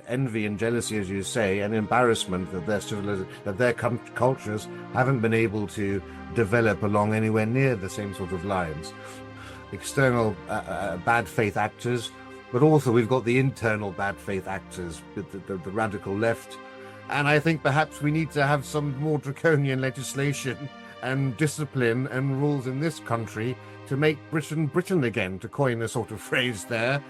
envy and jealousy, as you say, and embarrassment that their cultures haven't been able to develop along anywhere near the same sort of lines. External bad faith actors, but also we've got the internal bad faith actors, the radical left. And I think perhaps we need to have some more draconian legislation and discipline and rules in this country to make Britain Britain again, to coin a sort of phrase there.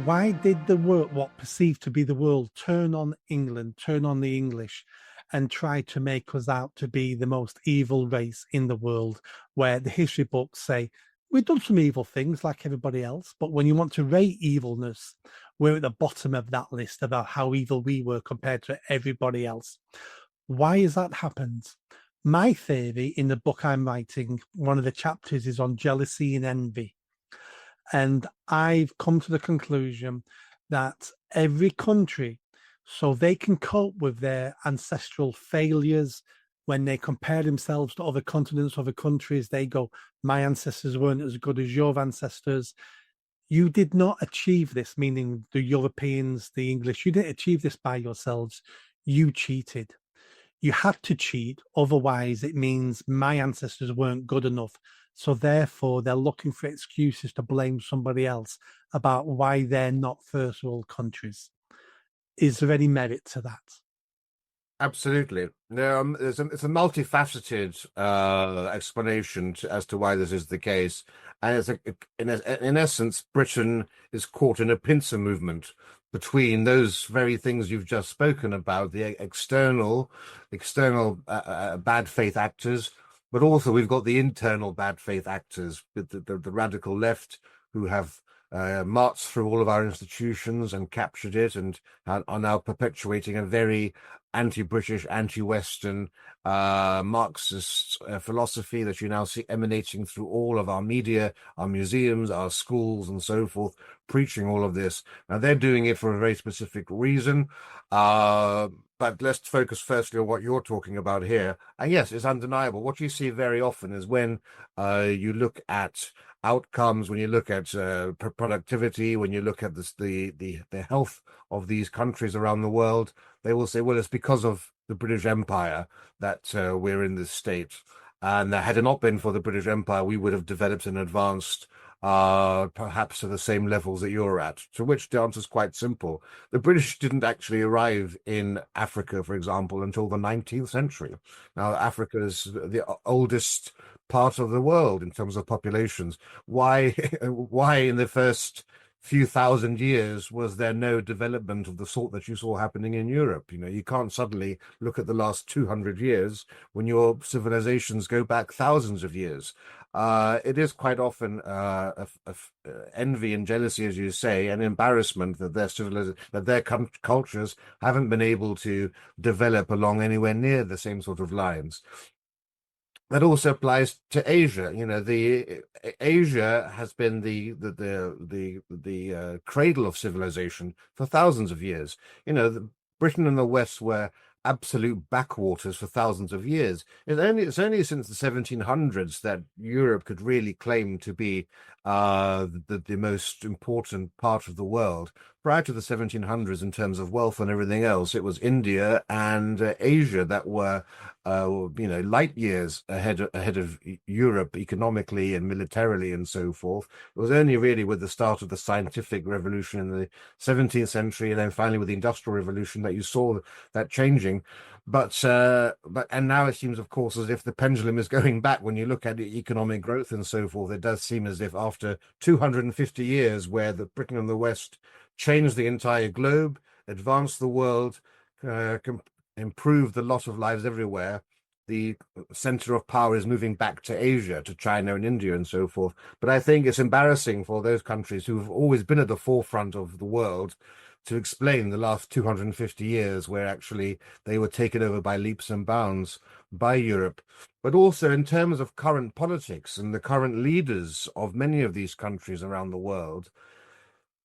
Why did the world, what perceived to be the world, turn on England, turn on the English, and try to make us out to be the most evil race in the world, where the history books say we've done some evil things like everybody else, but when you want to rate evilness, we're at the bottom of that list about how evil we were compared to everybody else. Why has that happened? My theory in the book I'm writing, one of the chapters is on jealousy and envy. And I've come to the conclusion that every country, so they can cope with their ancestral failures, when they compare themselves to other continents, other countries, they go, my ancestors weren't as good as your ancestors. You did not achieve this, meaning the Europeans, the English, you didn't achieve this by yourselves. You cheated. You had to cheat. Otherwise, it means my ancestors weren't good enough. So therefore, they're looking for excuses to blame somebody else about why they're not first world countries. Is there any merit to that? Absolutely. No, it's a multifaceted explanation as to why this is the case. And in essence, Britain is caught in a pincer movement between those very things you've just spoken about, the external bad faith actors, but also we've got the internal bad faith actors, the radical left, who have marched through all of our institutions and captured it, and are now perpetuating a very anti-British, anti-Western Marxist philosophy that you now see emanating through all of our media, our museums, our schools, and so forth, preaching all of this. Now, they're doing it for a very specific reason, but let's focus firstly on what you're talking about here. And yes, it's undeniable. What you see very often is when you look at outcomes, when you look at productivity, when you look at the health of these countries around the world, they will say, well, it's because of the British Empire that we're in this state. And had it not been for the British Empire, we would have developed and advanced perhaps to the same levels that you're at. To which the answer is quite simple. The British didn't actually arrive in Africa, for example, until the 19th century. Now, Africa is the oldest part of the world in terms of populations. Why in the first few thousand years was there no development of the sort that you saw happening in Europe? You know, you can't suddenly look at the last 200 years when your civilizations go back thousands of years. It is quite often envy and jealousy, as you say, and embarrassment that their cultures haven't been able to develop along anywhere near the same sort of lines. That also applies to Asia. You know, Asia has been the cradle of civilization for thousands of years. You know, Britain and the West were absolute backwaters for thousands of years. It's only since the 1700s that Europe could really claim to be the most important part of the world. Prior to the 1700s, in terms of wealth and everything else, it was India and Asia that were, light years ahead of Europe economically and militarily and so forth. It was only really with the start of the scientific revolution in the 17th century, and then finally with the Industrial Revolution, that you saw that changing. But now it seems, of course, as if the pendulum is going back. When you look at the economic growth and so forth, it does seem as if after 250 years, where the Britain and the West changed the entire globe, advanced the world, improved the lot of lives everywhere, the center of power is moving back to Asia, to China and India and so forth. But I think it's embarrassing for those countries who've always been at the forefront of the world to explain the last 250 years where actually they were taken over by leaps and bounds by Europe. But also in terms of current politics and the current leaders of many of these countries around the world,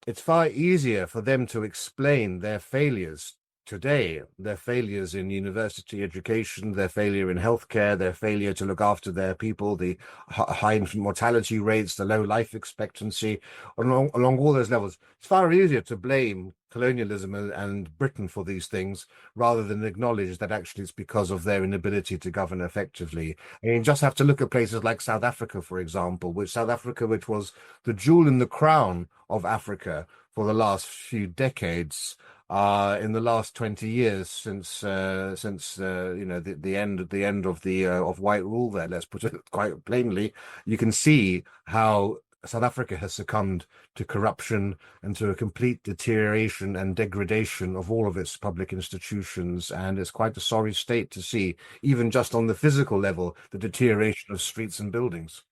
it's far easier for them to explain their failures today, their failures in university education, their failure in healthcare, their failure to look after their people, the high infant mortality rates, the low life expectancy, along all those levels. It's far easier to blame colonialism and Britain for these things rather than acknowledge that actually it's because of their inability to govern effectively. And you just have to look at places like South Africa, for example, which was the jewel in the crown of Africa for the last few decades. In the last 20 years since you know the end of the of white rule there, let's put it quite plainly, you can see how South Africa has succumbed to corruption and to a complete deterioration and degradation of all of its public institutions. And it's quite a sorry state to see, even just on the physical level, the deterioration of streets and buildings.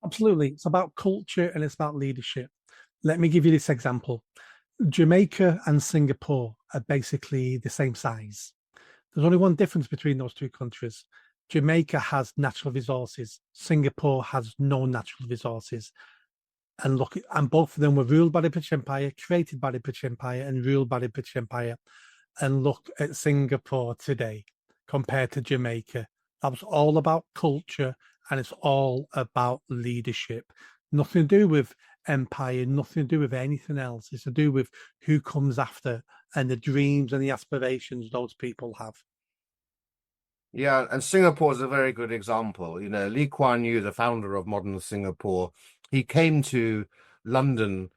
Absolutely. It's about culture and it's about leadership. Let me give you this example. Jamaica and Singapore are basically the same size. There's only one difference between those two countries. Jamaica has natural resources. Singapore has no natural resources. And look, and both of them were ruled by the British Empire, created by the British Empire, and ruled by the British Empire. And look at Singapore today compared to Jamaica. That was all about culture and it's all about leadership. Nothing to do with empire, nothing to do with anything else. It's to do with who comes after and the dreams and the aspirations those people have. Yeah, and Singapore is a very good example. You know, Lee Kuan Yew, the founder of modern Singapore, he came to London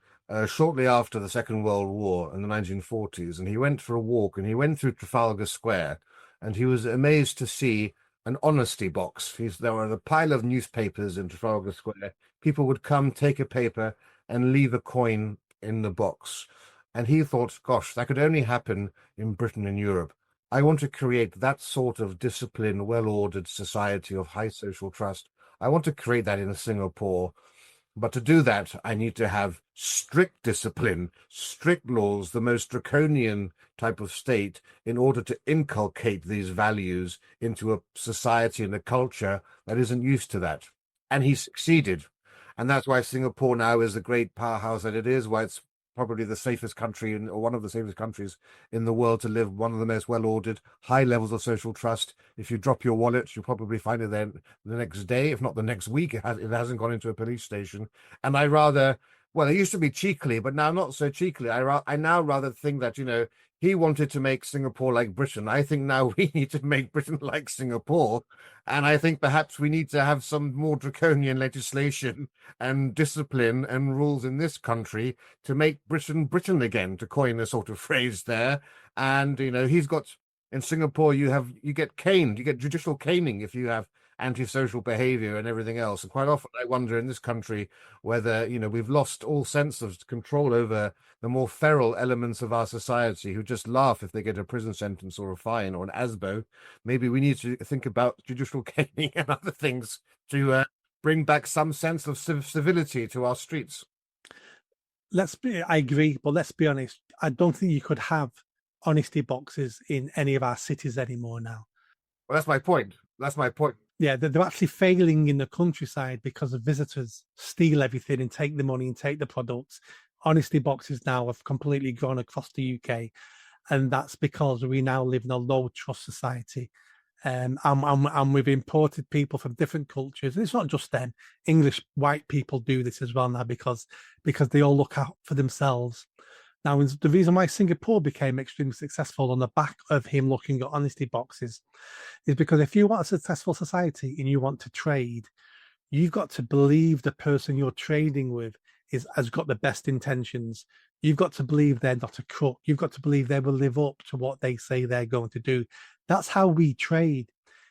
shortly after the Second World War in the 1940s, and he went for a walk and he went through Trafalgar Square, and he was amazed to see an honesty box. There were a pile of newspapers in Trafalgar Square. People would come, take a paper, and leave a coin in the box. And he thought, gosh, that could only happen in Britain and Europe. I want to create that sort of disciplined, well-ordered society of high social trust. I want to create that in Singapore. But to do that, I need to have strict discipline, strict laws, the most draconian type of state in order to inculcate these values into a society and a culture that isn't used to that. And he succeeded. And that's why Singapore now is the great powerhouse that it is, why it's probably the safest country or one of the safest countries in the world to live, one of the most well-ordered, high levels of social trust. If you drop your wallet, you'll probably find it there the next day, if not the next week. It hasn't gone into a police station. And well, it used to be cheekily, but now not so cheekily. I now rather think that, you know, he wanted to make Singapore like Britain. I think now we need to make Britain like Singapore. And I think perhaps we need to have some more draconian legislation and discipline and rules in this country to make Britain Britain again, to coin a sort of phrase there. And, you know, in Singapore, you get caned, you get judicial caning if you have antisocial behavior and everything else. And quite often I wonder in this country whether, you know, we've lost all sense of control over the more feral elements of our society who just laugh if they get a prison sentence or a fine or an ASBO. Maybe we need to think about judicial caning and other things to bring back some sense of civility to our streets. I agree, but let's be honest. I don't think you could have honesty boxes in any of our cities anymore now. Well, that's my point. That's my point. Yeah, they're actually failing in the countryside because the visitors steal everything and take the money and take the products. Honesty boxes now have completely gone across the UK, and that's because we now live in a low trust society. And we've imported people from different cultures. And it's not just them. English white people do this as well now because they all look out for themselves. Now, the reason why Singapore became extremely successful on the back of him looking at honesty boxes is because if you want a successful society and you want to trade, you've got to believe the person you're trading with has got the best intentions. You've got to believe they're not a crook. You've got to believe they will live up to what they say they're going to do. That's how we trade.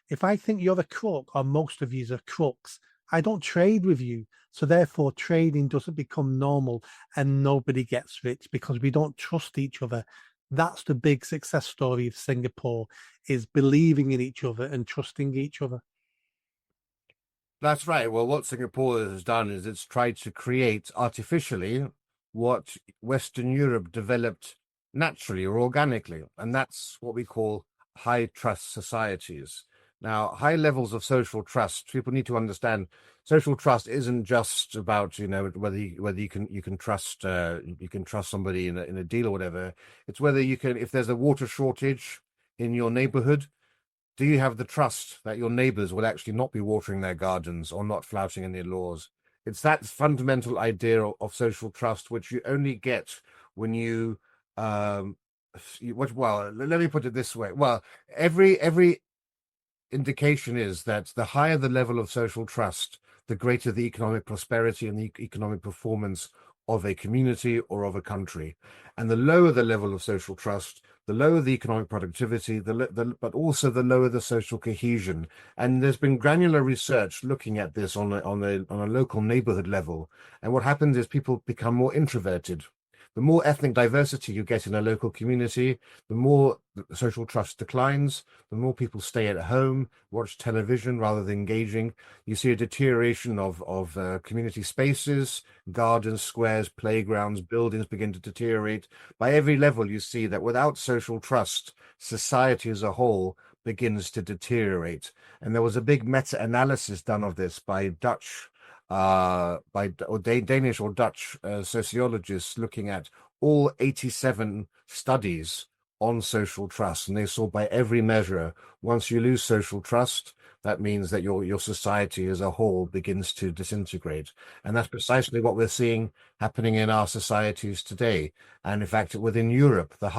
If I think you're a crook or most of you are crooks, I don't trade with you. So therefore, trading doesn't become normal and nobody gets rich because we don't trust each other. That's the big success story of Singapore, is believing in each other and trusting each other. That's right. Well, what Singapore has done is it's tried to create artificially what Western Europe developed naturally or organically. And that's what we call high trust societies. Now, high levels of social trust, people need to understand social trust isn't just about, whether you can trust somebody in a deal or whatever. It's whether you can, if there's a water shortage in your neighborhood, do you have the trust that your neighbors will actually not be watering their gardens or not flouting any laws? It's that fundamental idea of social trust, which you only get when um, well, let me put it this way. Well, every indication is that the higher the level of social trust, the greater the economic prosperity and the economic performance of a community or of a country. And the lower the level of social trust, the lower the economic productivity, but also the lower the social cohesion. And there's been granular research looking at this on a local neighborhood level. And what happens is people become more introverted. The more ethnic diversity you get in a local community, the more social trust declines, the more people stay at home, watch television rather than engaging. You see a deterioration of community spaces, gardens, squares, playgrounds, buildings begin to deteriorate. By every level, you see that without social trust, society as a whole begins to deteriorate. And there was a big meta-analysis done of this by Danish or Dutch sociologists looking at all 87 studies on social trust, and they saw by every measure, once you lose social trust, that means that your society as a whole begins to disintegrate. And that's precisely what we're seeing happening in our societies today. And in fact, within Europe, the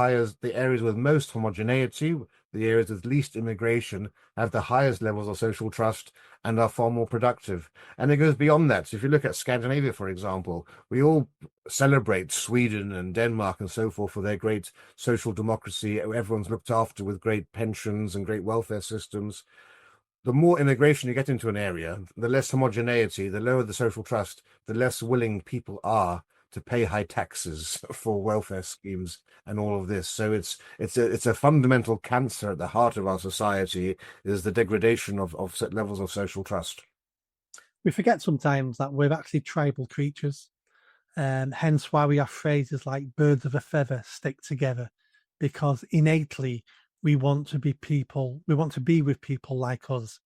areas with most homogeneity, the areas with least immigration, have the highest levels of social trust and are far more productive. And it goes beyond that. So if you look at Scandinavia, for example, we all celebrate Sweden and Denmark and so forth for their great social democracy. Everyone's looked after with great pensions and great welfare systems. The more immigration you get into an area, the less homogeneity, the lower the social trust, the less willing people are to pay high taxes for welfare schemes and all of this. So it's a fundamental cancer at the heart of our society, is the degradation of levels of social trust. We forget sometimes that we're actually tribal creatures, hence why we have phrases like birds of a feather stick together, because innately we want to be people, we want to be with people like us.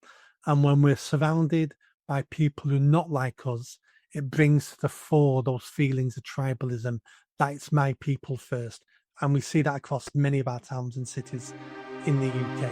And when we're surrounded by people who are not like us, it brings to the fore those feelings of tribalism, that it's my people first. And we see that across many of our towns and cities in the UK.